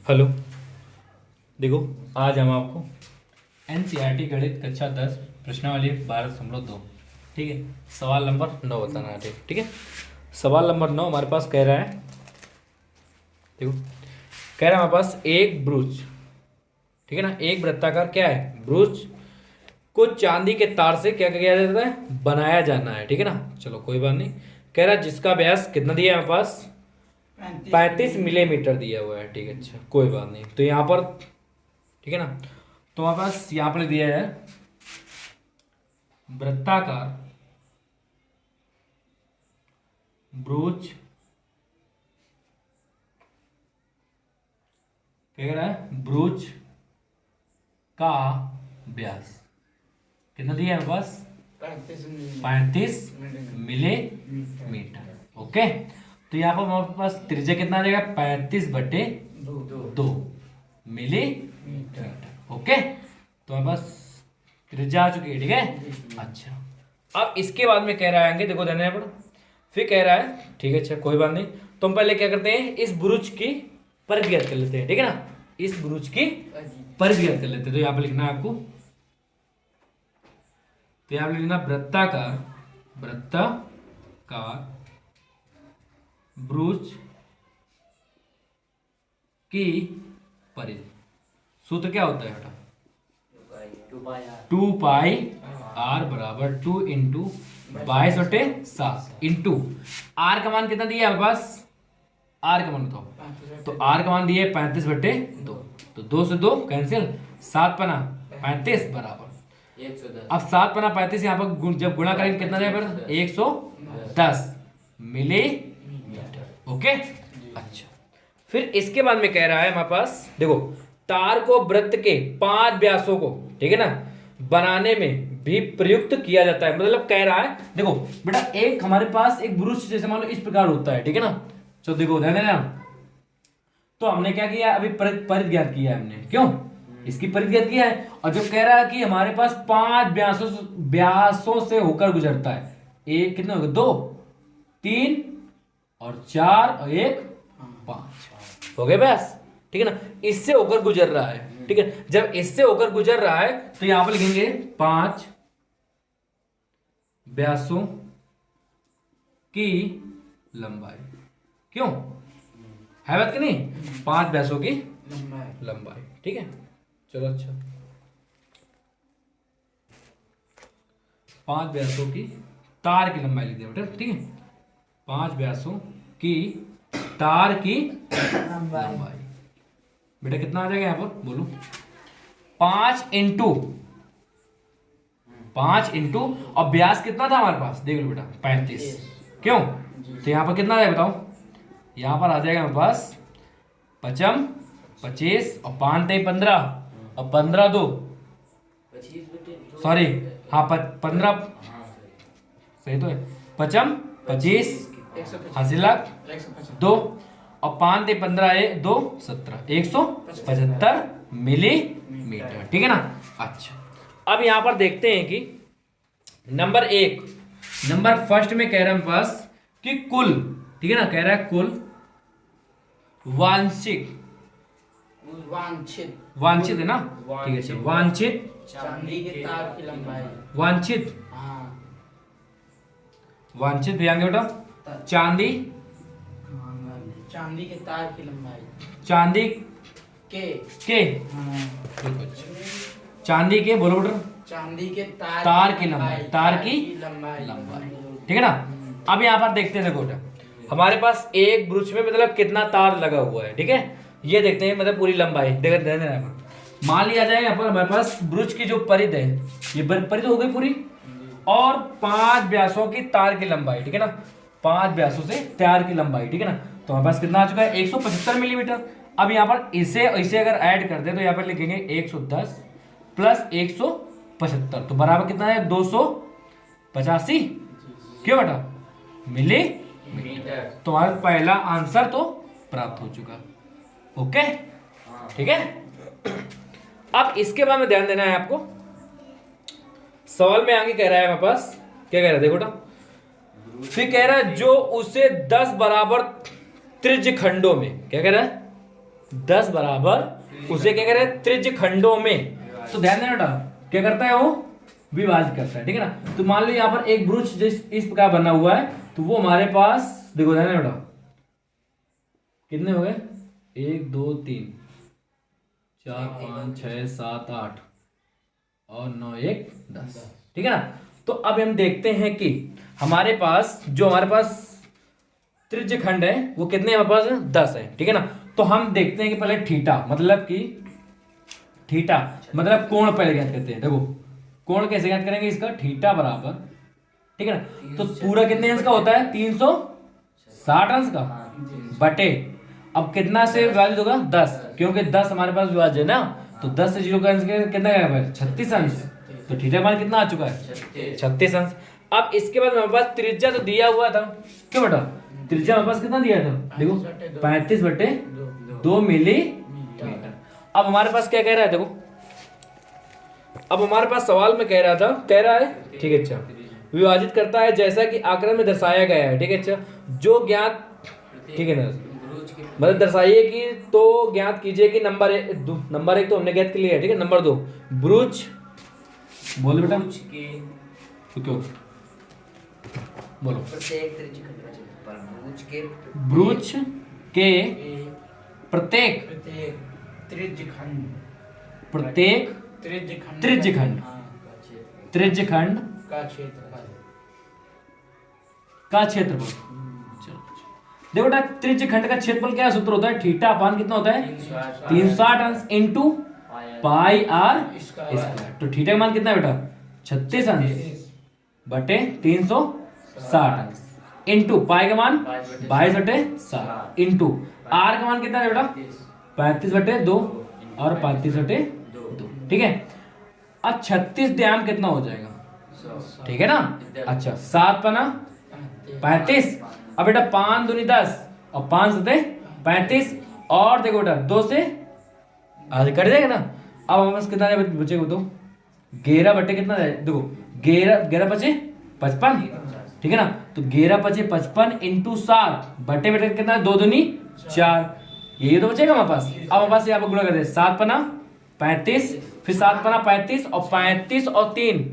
Hello. देखो, आज हम आपको एनसीईआरटी गणित कक्षा 10 प्रश्नावली 12.2, ठीक है, सवाल नंबर 9 बताना है। ठीक है, सवाल नंबर 9 हमारे पास कह रहा है, देखो कह रहा है हमारे पास एक ब्रूच, ठीक है ना, एक वृत्ताकार क्या है, ब्रूच को चांदी के तार से क्या किया जाता है, बनाया जाना है। ठीक है ना, चलो कोई बात नहीं। कह रहा है जिसका व्यास कितना दिया है हमारे पास, 35 मिलीमीटर दिया हुआ है। ठीक है, अच्छा कोई बात नहीं। तो यहाँ पर ठीक है ना, तो हमारे पास यहाँ पर दिया है वृत्ताकार ब्रूच, क्या कह रहा है, ब्रूच का व्यास कितना दिया है हमारे पास, 35 मिलीमीटर। ओके, तो यहाँ पर हमारे पास त्रिज्या कितना आ जाएगा, 35/2 मिलीमीटर। ओके, तो हमारे पास त्रिज्या आ चुकी है। ठीक है, अच्छा अब इसके बाद में कह रहा है आगे, देखो ध्यान पर, फिर कह रहा है, ठीक है अच्छा कोई बात नहीं। तो हम पहले क्या करते हैं, इस ब्रूच की परिधि ज्ञात कर लेते हैं। ठीक है ना, इस ब्रूच की परिधि ज्ञात कर लेते हैं। तो यहाँ पर लिखना है आपको, तो यहाँ पर लिखना वृत्ताकार ब्रूच की परिधि। सूत्र क्या होता है बेटा, 2πr बराबर 2 इंटू 22/7 इंटू आर का मान कितना दिया है हमारे पास, आर का मान बताओ। तो आर का मान दिया है 35/2, तो 2 से 2 कैंसिल, 7 पना 35 बराबर 110। अब 7 पना 35 यहाँ पर जब गुणा करेंगे कितना जाएगा, 110 मिलीमीटर। ओके, अच्छा फिर इसके बाद में कह रहा है हमारे पास, देखो तार को वृत्त के 5 व्यासों को, ठीक है ना, बनाने में भी प्रयुक्त किया जाता है। मतलब कह रहा है, देखो बेटा एक हमारे पास एक ब्रूच जैसे मान लो इस प्रकार होता है। ठीक है ना, तो देखो ध्यान देना, तो हमने क्या किया, अभी परिधि ज्ञात किया है हमने, क्यों इसकी परिधि ज्ञात किया है। और जो कह रहा है कि हमारे पास 5 व्यासों से होकर गुजरता है, एक कितने हो गए, 2 3 और 4 और 1 5 हो गए व्यास। ठीक है ना, इससे होकर गुजर रहा है। ठीक है, जब इससे होकर गुजर रहा है तो यहां पर लिखेंगे 5 व्यासों की लंबाई। क्यों है बात कि नहीं, 5 व्यासों की लंबाई। ठीक है, चलो अच्छा 5 व्यासों की तार की लंबाई लिख दिया बेटा। ठीक है, 5 व्यासों की तार की लंबाई बेटा कितना आ जाएगा यहां पर, बोलो 5 इंटू और व्यास कितना था हमारे पास, देख लो बेटा 35। क्यों, तो यहां पर कितना आ जाएगा बताओ, यहां पर आ जाएगा हमारे पास 25 और 5 15 और 15 2 सॉरी, हाँ 15 सही तो है, 25 हासिलक 2 और 5 15 है 2 17 175 मिलीमीटर। ठीक है ना, अच्छा अब यहां पर देखते हैं कि नंबर फर्स्ट में कह रहा है पास कि कुल, ठीक है ना, कह रहा है कुल वांछित है ना, ठीक है, वांछित चांदी के तार की लंबाई, वांछित ध्यान बेटा, चांदी चांदी के तार की लंबाई, चांदी के चांदी के बोलो बेटा, चांदी के तार की लंबाई, तार की लंबाई। ठीक है ना, अब यहाँ पर देखते हैं, देखो बेटा हमारे पास एक ब्रूच में मतलब कितना तार लगा हुआ है। ठीक है, ये देखते हैं मतलब पूरी लंबाई, देखते मान लिया जाए यहाँ पर हमारे पास ब्रूच की जो परिधि है, ये परिधि हो गई पूरी, और 5 व्यासों की तार की लंबाई। ठीक है ना, 5 व्यासों से तार की लंबाई। ठीक है ना, तो हमारे पास कितना आ चुका है, 175 मिलीमीटर। अब यहाँ पर इसे अगर ऐड कर दे तो यहाँ पर लिखेंगे 110 प्लस 175, तो बराबर कितना है, 285। क्यों बेटा, मिलीमीटर। तो हमारा पहला आंसर तो प्राप्त हो चुका। ओके, ठीक है, अब इसके बाद में ध्यान देना है आपको, सवाल में आगे कह रहा है हमारे पास, क्या कह रहा है देखो बेटा, फिर कह रहा है जो उसे 10 बराबर त्रिज्य खंडों में, क्या कह रहा है, 10 बराबर उसे क्या करे त्रिज्य खंडों में, तो ध्यान देना बेटा क्या करता है वो विभाजित करता है, ठीक है ना। तो मान लो यहाँ पर एक ब्रुच जिस इस प्रकार बना हुआ है, तो वो हमारे पास देखो ध्यान देना बेटा कितने हो गए 1 2 3 4 5 6 7 8 और 9 1 10, ठीक है ना। तो अब हम देखते हैं कि हमारे पास त्रिज्य खंड है वो कितने हमारे पास 10 है, ठीक है ना। तो हम देखते हैं कि पहले थीटा मतलब कोण पहले ज्ञात करते हैं। देखो कोण कैसे ज्ञात करेंगे इसका, थीटा बराबर, ठीक है ना। तो पूरा कितने अंश का होता है 360 अंश का बटे, अब कितना से विभाजित होगा 10, क्योंकि 10 हमारे पास विभाज्य है ना, तो 10 से 0 का अंश कितना है 36 अंश, तो थीटा मान कितना आ चुका है 36 अंश। अब इसके बाद हमारे पास त्रिज्या तो दिया हुआ था, क्यों बेटा त्रिज्या हमारे पास कितना दिया था, देखो 35/2 मिलीमीटर। अब हमारे पास क्या कह रहा है, देखो अब हमारे पास सवाल में कह रहा है ठीक है, अच्छा विभाजित करता है जैसा कि आकृति में दर्शाया गया है, ठीक है, अच्छा जो ज्ञात, ठीक है ना, मतलब दर्शाइए कि तो ज्ञात कीजिए कि नंबर एक तो हमने ज्ञात कर लिया है, ठीक है। नंबर 2 ब्रुच, बोलो बेटा तो क्यों बोलो, ब्रुच के प्रत्येक त्रिज्य खंड का क्षेत्रफल, देखो बेटा त्रिज्य खंड का क्षेत्रफल क्या सूत्र होता है, थीटा अपान कितना होता है 360 अंश इंटू पाई आर स्क्वायर। तो थीटा का मान कितना है बेटा 36 अंश बटे 360 अंश इंटू पाई का मान 22/7 इंटू आर का मान कितना है बेटा 35/2 और 35/2, ठीक है। अब 36 ध्यान कितना हो जाएगा, ठीक है ना। अच्छा 7 पना 35, अब बेटा 5 दूनी 10 और 5 सते 35, और देखो बेटा 2 से आज कट जाएगा ना। अब हमारे पास कितना बचेगा तो 11 बटे कितना है, देखो 11 बचे 55, ठीक है ना। तो 11 बचे 55 इंटू 7 बटे बटे कितना है 2 दूनी 4, यही तो बचेगा हमारे पास। अब हमारे पास यहाँ पर गुणा कर दे 7 पना 35, फिर 7 पना 35 और 35 और 3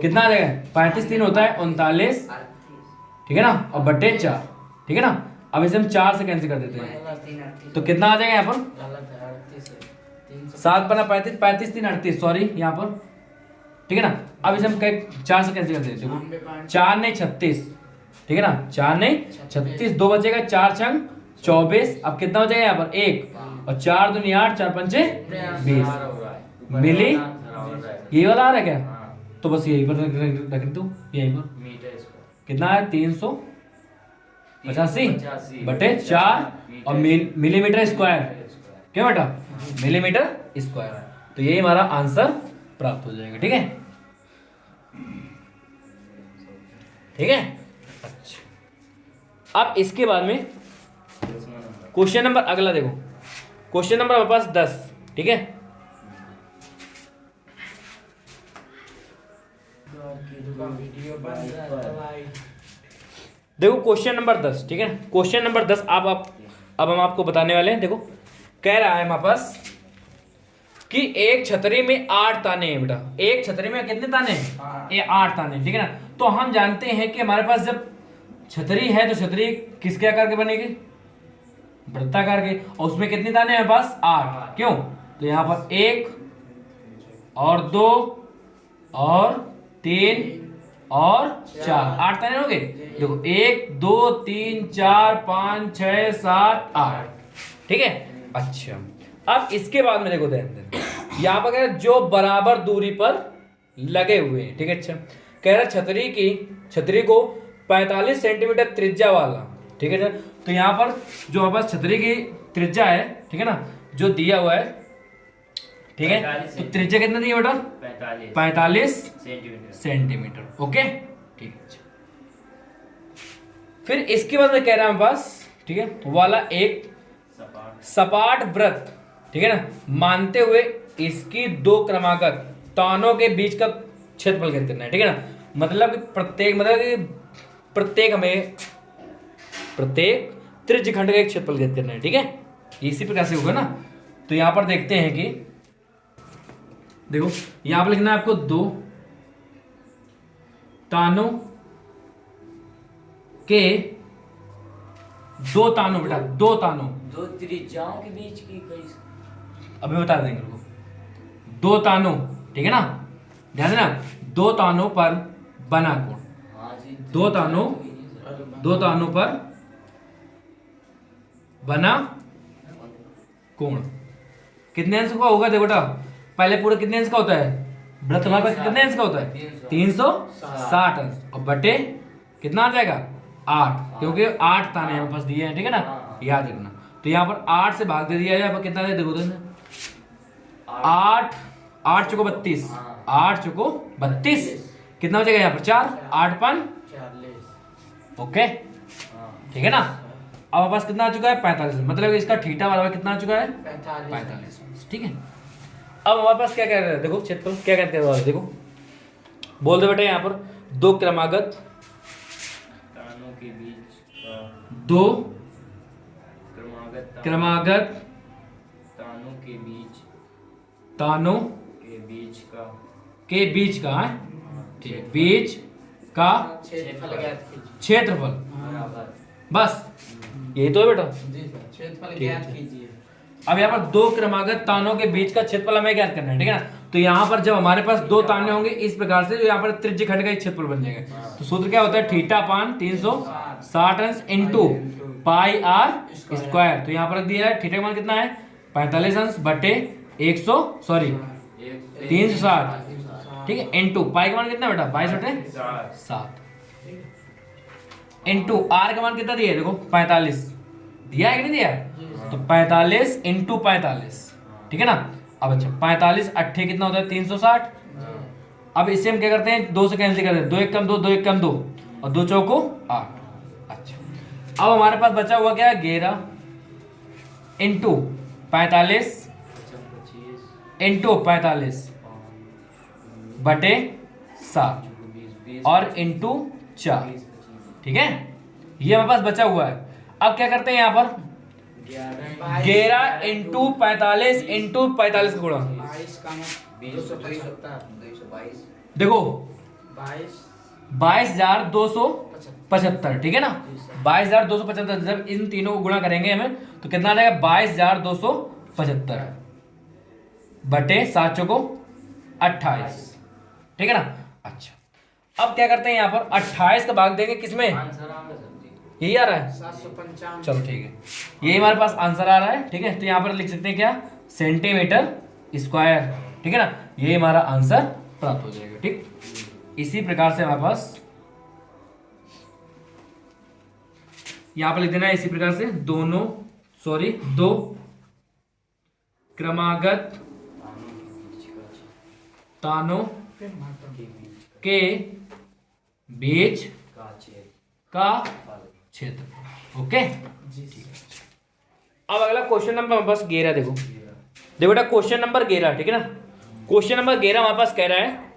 कितना आ जाएगा 35 3 होता है 39, ठीक है ना, और बटे 4, ठीक है ना। अब इसे हम 4 से कैंसिल कर देते हैं, तो कितना आ जाएगा यहाँ पर 7 पना 35 35 3 38, सॉरी यहाँ पर, ठीक है ना। अब इसे हम 4 से कैंसिल कर देते हैं, 4 नहीं 36, ठीक है ना, 4 नहीं 36, 2 बचेगा 4 छंग 24, अब कितना हो जाएगा यहाँ पर 1 और 4 दूनी 8 4 पंचे 20 मिली, ये वाला आ रहा है क्या, तो बस यही पर रख दो, यही पर कितना है 385 बटे 4 और मिलीमीटर स्क्वायर, क्यों बेटा मिलीमीटर स्क्वायर, तो यही हमारा आंसर प्राप्त हो जाएगा, ठीक है, ठीक है। अच्छा अब इसके बाद में क्वेश्चन नंबर अगला देखो, क्वेश्चन नंबर हमारे पास 10, ठीक है। देखो क्वेश्चन नंबर 10, ठीक है, क्वेश्चन नंबर 10 अब हम आपको बताने वाले हैं। देखो कह रहा है हमारे पास कि एक छतरी में 8 ताने हैं बेटा, एक छतरी में कितने ताने हैं, ये 8 ताने, ठीक है ना। तो हम जानते हैं कि हमारे पास जब छतरी है तो छतरी किसके आकार के बनेगी, वृत्ताकार के, और उसमें कितने ताने हैं हमारे पास 8, क्यों, तो यहाँ पर 1 और 2 और 3 और 4, 8 ताने हो गए। देखो 1 2 3 4 5 6 7 8, ठीक है। अच्छा अब इसके बाद में देखो ध्यान यहाँ पर जो बराबर दूरी पर लगे हुए हैं, ठीक है। अच्छा कह रहा छतरी को 45 सेंटीमीटर त्रिज्या वाला, ठीक है। तो यहाँ पर जो हमारे पास छतरी की त्रिज्या है, ठीक है ना, जो दिया हुआ है, ठीक है, तो त्रिज्या कितना दिया बेटा 45 सेंटीमीटर, ओके, ठीक है। फिर इसके बाद में कह रहा है हमारे पास, ठीक है, वाला एक सपाट वृत्त, ठीक है ना, मानते हुए इसकी 2 क्रमागत तानों के बीच का क्षेत्रफल ज्ञात करना है, ठीक है ना। मतलब प्रत्येक हमें प्रत्येक त्रिज्य खंड का एक क्षेत्रफल ज्ञात करना है, ठीक है। इसी प्रकार से होगा ना। तो यहाँ पर देखते हैं कि देखो यहाँ पर लिखना है आपको 2 तानों के 2 तानों, बेटा 2 तानों, दो त्रिज्याओं के बीच की कोई अभी बता देंगे उनको। 2 तानों, ठीक है ना, ध्यान देना, 2 तानों पर बना कोण। हाँ जी 2 तानों, 2 तानों पर बना कोण कितने अंश का होगा? देखो बेटा पहले पूरा कितने अंश का होता है? वृत्त हमारे पास कितने अंश का होता है? 360 अंश, और बटे कितना आ जाएगा? 8, क्योंकि 8 ताने हमारे पास दिए हैं, ठीक है ना, याद रखना। तो यहाँ पर 8 से भाग दे दिया जाए, कितना दे देखो, 8 8 चौको 32, 8 चौको 32, कितना बचेगा यहाँ पर? 4, 8 5, 40। ओके, ठीक है ना। अब हमारे पास कितना आ चुका है? 45, मतलब इसका थीटा बराबर कितना आ चुका है? 45, ठीक है। अब हमारे पास क्या कह रहे हैं? देखो क्षेत्रफल क्या कहते हैं, देखो बोल दो बेटा, यहाँ पर 2 क्रमागत तानों के बीच का 2 क्रमागत क्रमागत तानों के बीच तानों के बीच का है, ठीक है, बीच का क्षेत्रफल ज्ञात कीजिए। क्षेत्रफल, बराबर बस यही तो है बेटा। जी सर, क्षेत्रफल ठीक है। ज्ञात कीजिए। अब यहाँ पर 2 क्रमागत तानों के बीच का क्षेत्रफल हमें ज्ञात करना है, ठीक है ना। तो यहाँ पर जब हमारे पास 2 ताने होंगे इस प्रकार से, जो यहाँ पर त्रिज्य खंड का एक क्षेत्रफल बन जाएगा। तो सूत्र क्या होता है? थीटा अपान 360 अंश इंटू पाई आर स्क्वायर। तो यहाँ पर रख दिया है, थीटा का मान कितना है? 45 अंश बटे 360, ठीक है, इंटू पाई का मान कितना बेटा? 22/7, इंटू आर का मान कितना दिया है? देखो 45 दिया है कि नहीं दिया? तो 45 इंटू 45, ठीक है ना। अब अच्छा 45 अट्ठे कितना होता है? 360। अब इससे हम क्या करते हैं? 2 से कैंसिल करते हैं, 2 1 कम 2, 2 1 कम 2, और 2 चौको 8। अच्छा अब हमारे पास बचा हुआ क्या है? 11 इंटू 45 इंटू 45 बटे 7 और इंटू 4, ठीक है, ये हमारे पास बचा हुआ है। अब क्या करते हैं यहाँ पर? 11 इंटू 45 इंटू 45 का गुणा, 222 देखो 22 22,275, ठीक है ना। 22,275 जब इन तीनों को गुणा करेंगे हमें तो कितना आ जाएगा? 22,275 बटे 7 चौको 28, ठीक है ना। अच्छा अब क्या करते हैं? यहाँ पर 28 का भाग देंगे किसमें? यही आ रहा है 755। चलो ठीक है, यही हमारे पास आंसर आ रहा है, ठीक है। तो यहाँ पर लिख सकते हैं क्या? सेंटीमीटर स्क्वायर, ठीक है ना। ये हमारा आंसर प्राप्त हो जाएगा, ठीक। इसी प्रकार से हमारे पास यहाँ पर लिख देना है इसी प्रकार से, दो क्रमागत तानों के बीच का क्षेत्र, ओके। अब अगला क्वेश्चन नंबर हमारे पास 11, देखो बेटा क्वेश्चन नंबर 11, ठीक है ना। क्वेश्चन नंबर 11 हमारे पास कह रहा है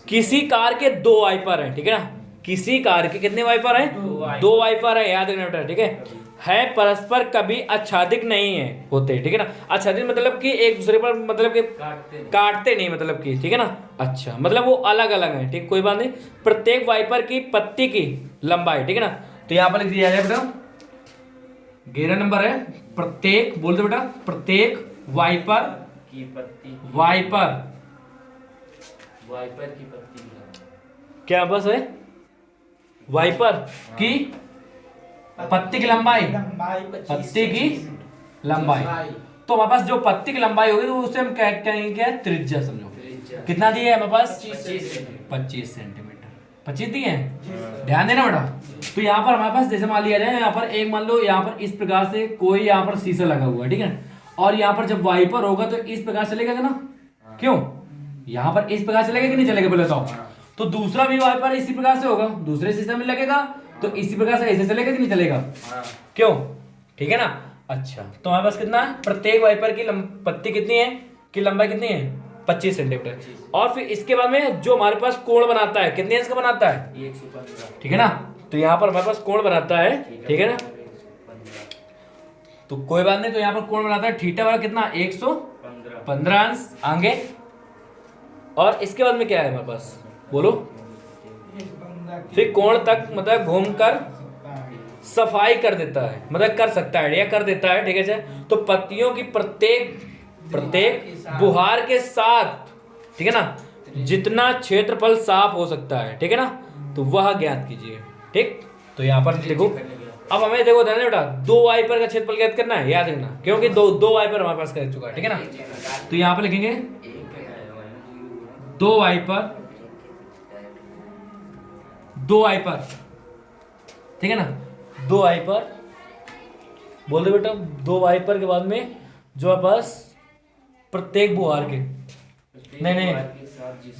किसी कार के 2 वाइपर हैं, ठीक है ना। किसी कार के कितने वाइपर हैं? 2 वाइपर है, याद रखना बेटा, ठीक है परस्पर कभी आच्छादित नहीं है होते, ठीक है ना। आच्छादित मतलब कि एक दूसरे पर मतलब कि काटते नहीं, मतलब कि, ठीक है ना। अच्छा मतलब वो अलग अलग है, ठीक, कोई बात नहीं। प्रत्येक वाइपर की पत्ती की लंबाई, ठीक है ना। तो यहाँ पर लिख दिया जाए बेटा 11 नंबर है, प्रत्येक बोल दो बेटा, प्रत्येक वाइपर की पत्ती वाइपर की पत्ती क्या बस है? वाइपर की पत्ती की लंबाई, पत्ती की लंबाई। तो हमारे पास जो पत्ती की लंबाई होगी तो उससे हम क्या कहेंगे? क्या त्रिज्या समझो। कितना दिए है हमारे पास? 25 सेंटीमीटर। 25 दिए हैं, ध्यान देना बेटा। तो यहाँ पर हमारे पास जैसे मान लिया जाए, यहाँ पर एक मान लो यहाँ पर इस प्रकार से कोई यहाँ पर शीशा लगा हुआ है, ठीक है। और यहाँ पर जब वाइपर होगा तो इस प्रकार चलेगा ना, क्यों? यहाँ पर इस प्रकार चलेगा कि नहीं चलेगा पहले बताओ। तो दूसरा भी वाइपर इसी प्रकार से होगा, दूसरे शीशे में लगेगा तो इसी प्रकार से ऐसे चलेगा कि नहीं चलेगा, क्यों? ठीक है ना। अच्छा तो हमारे पास कितना है? प्रत्येक वाइपर की पत्ती कितनी है कि लंबाई कितनी है? 25 सेंटीमीटर। और फिर इसके बाद में जो हमारे पास कोण बनाता है कितने इंच का बनाता है? 115, ठीक है ना। तो यहाँ पर हमारे पास कोण बनाता है, ठीक है ना। तो कोई बात नहीं, तो यहाँ पर कोण बनाता है थीटा वाला कितना 115 अंश। आगे और इसके बाद में क्या है हमारे पास, बोलो। फिर कोण तक मतलब घूमकर सफाई कर देता है, मतलब कर सकता है या कर देता है, ठीक है। तो पत्तियों की प्रत्येक बुहार के साथ, ठीक है ना, जितना क्षेत्रफल साफ हो सकता है, ठीक है ना, तो वह ज्ञात कीजिए। ठीक, तो यहाँ पर देखो, अब हमें देखो ध्यान बेटा 2 वाइपर का क्षेत्रफल ज्ञात करना है, याद रखना, क्योंकि दो वाइपर हमारे पास कर चुका है, ठीक है ना। तो यहाँ पर लिखेंगे 2 वाइपर, ठीक है ना, 2 वाइपर बोल दो बेटा। 2 वाइपर के बाद में जो हमारे पास प्रत्येक बुहार के, नहीं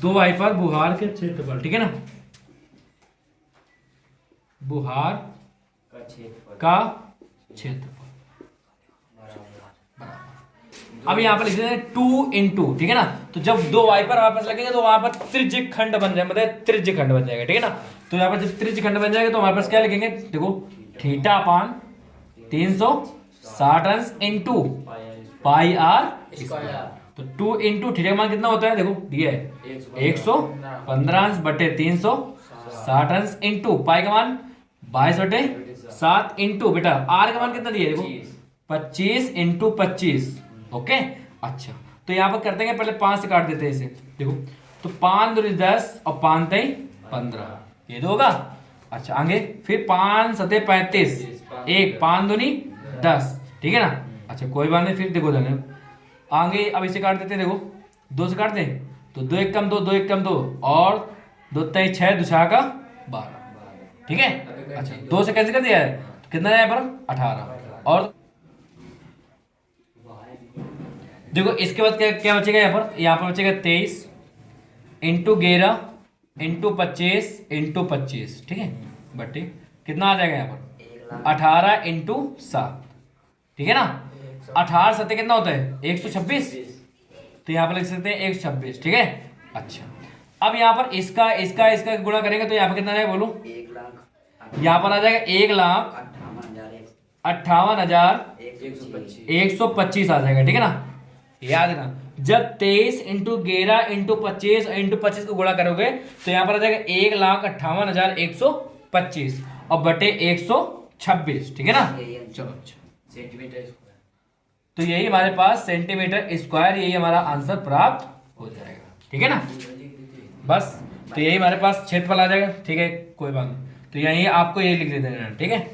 2 वाइपर बुहार के क्षेत्रफल, ठीक है ना, बुहार का क्षेत्रफल। अब यहाँ पर लिख देते हैं 2 × ठीक है ना। तो जब 2 वाइपर वापस लगेंगे तो वहां पर त्रिज्यीय खंड बन जाए, मतलब त्रिज्यीय खंड बन जाएगा, ठीक है ना। तो यहाँ पर जब त्रिज्यीय खंड बन जाएगा तो हमारे पास क्या लिखेंगे, देखो थीटा अपान 360 अंश इंटू पाई आर स्क्वायर। तो 2 × थीटा का मान कितना होता है, देखो दिया है 115 अंश बटे 360 अंश इंटू पाई का मान 22/7 इंटू बेटा आर का मान कितना दिया है, देखो 25 × 25। ओके, अच्छा तो यहाँ पर करते हैं, पहले 5 से काट देते हैं इसे, देखो तो 5 दूनी 10 और 5 3 15, ये तो होगा। अच्छा आगे फिर 5 7 35, 1 5 दूनी 10, ठीक है ना। अच्छा कोई बात नहीं, फिर देखो जाने आगे, अब इसे काट देते हैं, देखो 2 से काटते हैं तो 2 1 कम 2, 2 1 कम 2 और 2 3 6 2 6 का 12, ठीक है। अच्छा 2 से कैसे कर दिया है, तो कितना है यहाँ पर 18, और देखो इसके बाद क्या क्या बचेगा, यहाँ पर बचेगा 23 × 11 × 25 × 25, ठीक है, बटे कितना आ जाएगा यहाँ पर 18 × 7, ठीक है ना। 18 7 कितना होता है 126, तो यहाँ पर लिख सकते हैं 126, ठीक है। अच्छा अब यहाँ पर इसका गुणा करेंगे तो यहाँ पर कितना आ जाएगा, बोलो यहाँ पर आ जाएगा 1,58,125 आ जाएगा, ठीक है ना। याद रखना, जब 23 × 11 × 25 × 25 को गुणा करोगे तो यहाँ पर आ जाएगा 1,58,125 और बटे 126, ठीक है ना। चलो अच्छा, सेंटीमीटर स्क्वायर, तो यही हमारे पास सेंटीमीटर स्क्वायर, यही हमारा आंसर प्राप्त हो जाएगा, ठीक है ना। बस तो यही हमारे पास क्षेत्रफल आ जाएगा, ठीक है, कोई बात नहीं। तो यही आपको ये लिख देना, ठीक है।